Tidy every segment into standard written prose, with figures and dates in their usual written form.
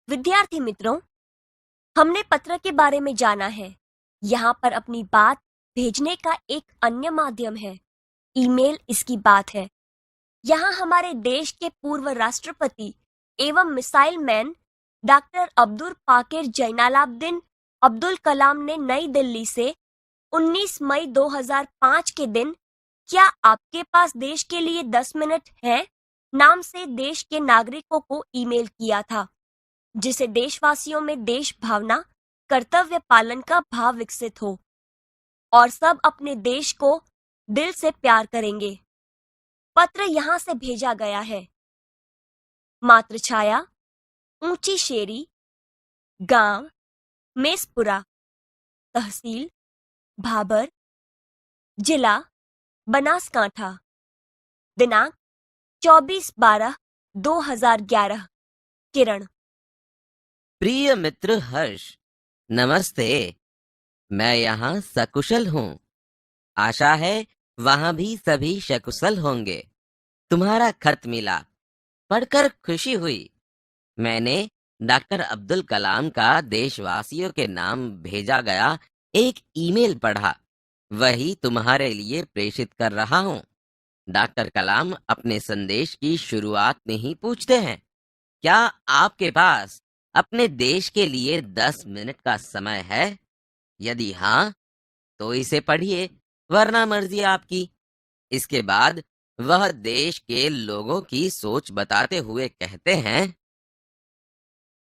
विद्यार्थी मित्रों, हमने पत्र के बारे में जाना है। यहाँ पर अपनी बात भेजने का एक अन्य माध्यम है। ईमेल इसकी बात है। यहाँ हमारे देश के पूर्व राष्ट्रपति एवं missile man doctor Abdul Pakir Jainulabdeen Abdul Kalam ने नई दिल्ली से 19 मई 2005 के दिन "क्या आपके पास देश के लिए 10 मिनट है" नाम से देश के नागरिकों को ईमेल किया था, जिसे देशवासियों में देश भावना, कर्तव्य पालन का भाव विकसित हो और सब अपने देश को दिल से प्यार करेंगे। पत्र यहाँ से भेजा गया है। मातृछाया, ऊंची शेरी, गांव मेसपुरा, तहसील भाबर, जिला बनासकांठा, दिनांक 24/12/2011। किरण। प्रिय मित्र हर्ष, नमस्ते। मैं यहाँ सकुशल हूँ। आशा है वहाँ भी सभी सकुशल होंगे। तुम्हारा खत मिला, पढ़कर खुशी हुई। मैंने डॉक्टर अब्दुल कलाम का देशवासियों के नाम भेजा गया एक ईमेल पढ़ा, वही तुम्हारे लिए प्रेषित कर रहा हूँ। डॉक्टर कलाम अपने संदेश की शुरुआत में ही पूछते हैं, क्या आपके पास अपने देश के लिए 10 मिनट का समय है? यदि हाँ, तो इसे पढ़िए, वरना मर्जी आपकी। इसके बाद वह देश के लोगों की सोच बताते हुए कहते हैं,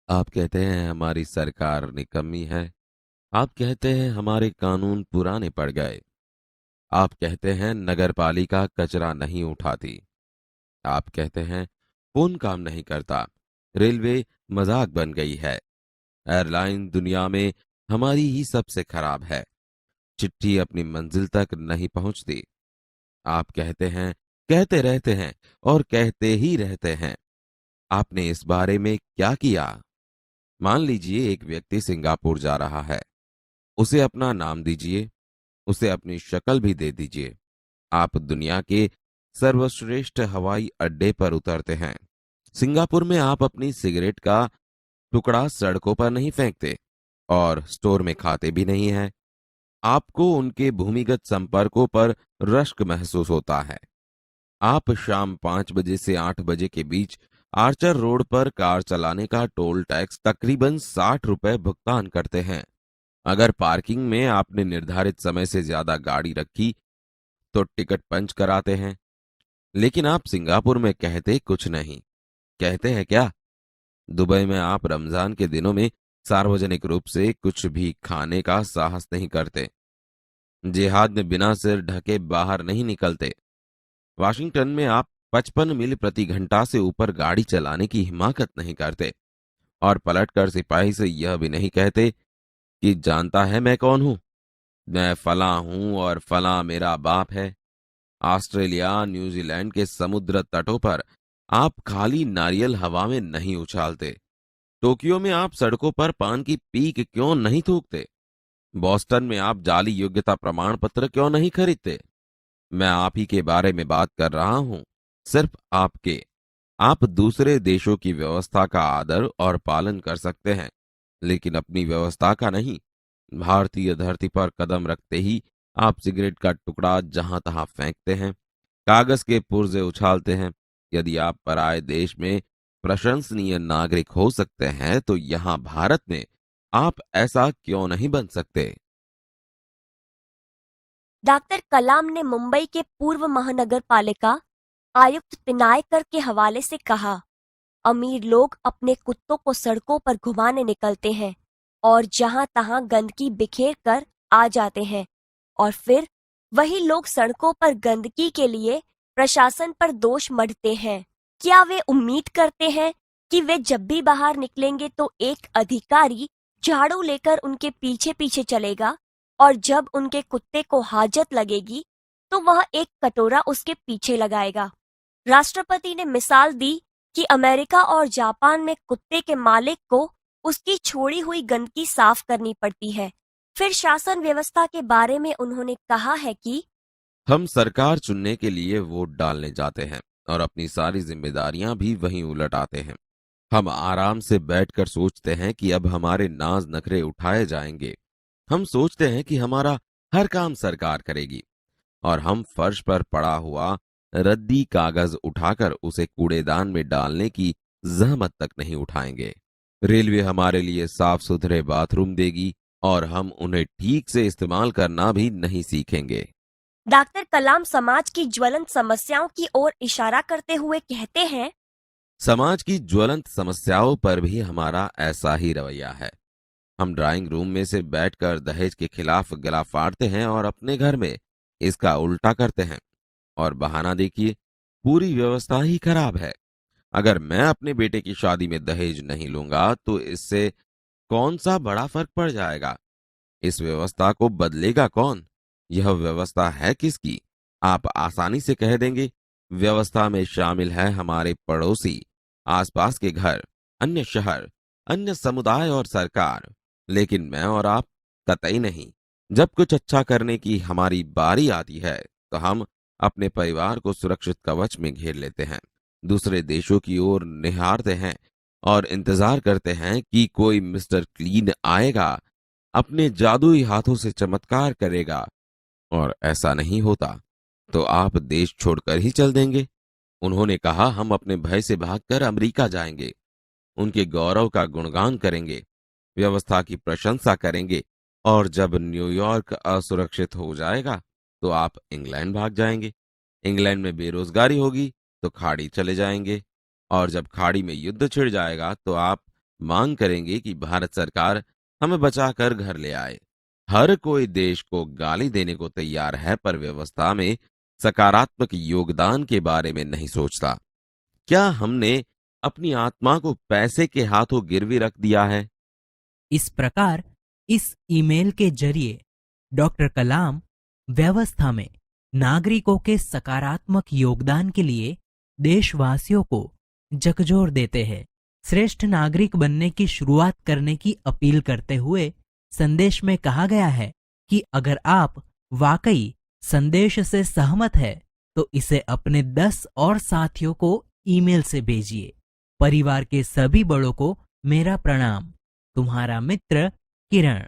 आप कहते हैं हमारी सरकार निकम्मी है। आप कहते हैं हमारे कानून पुराने पड़ गए। आप कहते हैं नगरपालिका कचरा नहीं उठाती। आप कहते हैं फोन काम नहीं करता। रेलवे मजाक बन गई है। एयरलाइन दुनिया में हमारी ही सबसे खराब है। चिट्ठी अपनी मंजिल तक नहीं पहुंचती। आप कहते हैं, कहते रहते हैं और कहते ही रहते हैं। आपने इस बारे में क्या किया? मान लीजिए एक व्यक्ति सिंगापुर जा रहा है। उसे अपना नाम दीजिए, उसे अपनी शक्ल भी दे दीजिए। आप दुनिया के सर्वश्रेष्ठ हवाई अड्डे पर उतरते हैं। सिंगापुर में आप अपनी सिगरेट का टुकड़ा सड़कों पर नहीं फेंकते और स्टोर में खाते भी नहीं हैं। आपको उनके भूमिगत संपर्कों पर रश्क महसूस होता है। आप शाम 5 बजे से 8 बजे के बीच आर्चर रोड पर कार चलाने का टोल टैक्स तकरीबन 60 रुपए भुगतान करते हैं। अगर पार्किंग में आपने निर्धारित समय से ज्यादा गाड़ी रखी तो टिकट पंच कराते हैं। लेकिन आप सिंगापुर में कहते कुछ नहीं। कहते हैं क्या? दुबई में आप रमजान के दिनों में सार्वजनिक रूप से कुछ भी खाने का साहस नहीं करते। जिहाद में बिना सिर ढके बाहर नहीं निकलते। वाशिंगटन में आप 55 मील प्रति घंटा से ऊपर गाड़ी चलाने की हिमाकत नहीं करते और पलटकर सिपाही से यह भी नहीं कहते कि जानता है मैं कौन हूं, मैं फलां हूं और फलां मेरा बाप है। ऑस्ट्रेलिया न्यूजीलैंड के समुद्र तटों पर आप खाली नारियल हवा में नहीं उछालते। टोक्यो में आप सड़कों पर पान की पीक क्यों नहीं थूकते? बॉस्टन में आप जाली योग्यता प्रमाण पत्र क्यों नहीं खरीदते? मैं आप ही के बारे में बात कर रहा हूं, सिर्फ आपके। आप दूसरे देशों की व्यवस्था का आदर और पालन कर सकते हैं, लेकिन अपनी व्यवस्था का नहीं। भारतीय धरती पर कदम रखते ही आप सिगरेट का टुकड़ा जहां तहां फेंकते हैं, कागज के पुर्जे उछालते हैं। यदि आप पराये देश में प्रशंसनीय नागरिक हो सकते हैं, तो यहां भारत में आप ऐसा क्यों नहीं बन सकते? डॉक्टर कलाम ने मुंबई के पूर्व महानगर पालिका आयुक्त पिनायकर के हवाले से कहा, अमीर लोग अपने कुत्तों को सड़कों पर घुमाने निकलते हैं और जहां तहां गंदगी बिखेर कर आ जाते हैं और फिर वही लोग सड़कों पर गंदगी के लिए प्रशासन पर दोष मढ़ते हैं। क्या वे उम्मीद करते हैं कि वे जब भी बाहर निकलेंगे तो एक अधिकारी झाड़ू लेकर उनके पीछे पीछे चलेगा और जब उनके कुत्ते को हाजत लगेगी तो वह एक कटोरा उसके पीछे लगाएगा? राष्ट्रपति ने मिसाल दी कि अमेरिका और जापान में कुत्ते के मालिक को उसकी छोड़ी हुई गंदगी साफ करनी पड़ती है। फिर शासन व्यवस्था के बारे में उन्होंने कहा है कि हम सरकार चुनने के लिए वोट डालने जाते हैं और अपनी सारी जिम्मेदारियां भी वहीं उलट आते हैं। हम आराम से बैठकर सोचते हैं कि अब हमारे नाज नखरे उठाए जाएंगे। हम सोचते हैं कि हमारा हर काम सरकार करेगी और हम फर्श पर पड़ा हुआ रद्दी कागज उठाकर उसे कूड़ेदान में डालने की जहमत तक नहीं उठाएंगे। रेलवे हमारे लिए साफ सुथरे बाथरूम देगी और हम उन्हें ठीक से इस्तेमाल करना भी नहीं सीखेंगे। डॉक्टर कलाम समाज की ज्वलंत समस्याओं की ओर इशारा करते हुए कहते हैं, समाज की ज्वलंत समस्याओं पर भी हमारा ऐसा ही रवैया है। हम ड्राइंग रूम में से बैठकर दहेज के खिलाफ गला फाड़ते हैं और अपने घर में इसका उल्टा करते हैं। और बहाना देखिए, पूरी व्यवस्था ही खराब है। अगर मैं अपने बेटे की शादी में दहेज नहीं लूंगा तो इससे कौन सा बड़ा फर्क पड़ जाएगा? इस व्यवस्था को बदलेगा कौन? यह व्यवस्था है किसकी? आप आसानी से कह देंगे, व्यवस्था में शामिल है हमारे पड़ोसी, आसपास के घर, अन्य शहर, अन्य समुदाय और सरकार। लेकिन मैं और आप कतई नहीं। जब कुछ अच्छा करने की हमारी बारी आती है तो हम अपने परिवार को सुरक्षित कवच में घेर लेते हैं, दूसरे देशों की ओर निहारते हैं और इंतजार करते हैं कि कोई मिस्टर क्लीन आएगा, अपने जादुई हाथों से चमत्कार करेगा। और ऐसा नहीं होता तो आप देश छोड़कर ही चल देंगे। उन्होंने कहा, हम अपने भय से भागकर अमेरिका जाएंगे, उनके गौरव का गुणगान करेंगे, व्यवस्था की प्रशंसा करेंगे और जब न्यूयॉर्क असुरक्षित हो जाएगा तो आप इंग्लैंड भाग जाएंगे। इंग्लैंड में बेरोजगारी होगी तो खाड़ी चले जाएंगे और जब खाड़ी में युद्ध छिड़ जाएगा तो आप मांग करेंगे कि भारत सरकार हमें बचाकर घर ले आए। हर कोई देश को गाली देने को तैयार है पर व्यवस्था में सकारात्मक योगदान के बारे में नहीं सोचता। क्या हमने अपनी आत्मा को पैसे के हाथों गिरवी रख दिया है? इस प्रकार इस ईमेल के जरिए डॉक्टर कलाम व्यवस्था में नागरिकों के सकारात्मक योगदान के लिए देशवासियों को झकझोर देते हैं। श्रेष्ठ नागरिक बनने की शुरुआत करने की अपील करते हुए संदेश में कहा गया है कि अगर आप वाकई संदेश से सहमत है तो इसे अपने 10 और साथियों को ईमेल से भेजिए। परिवार के सभी बड़ों को मेरा प्रणाम। तुम्हारा मित्र किरण।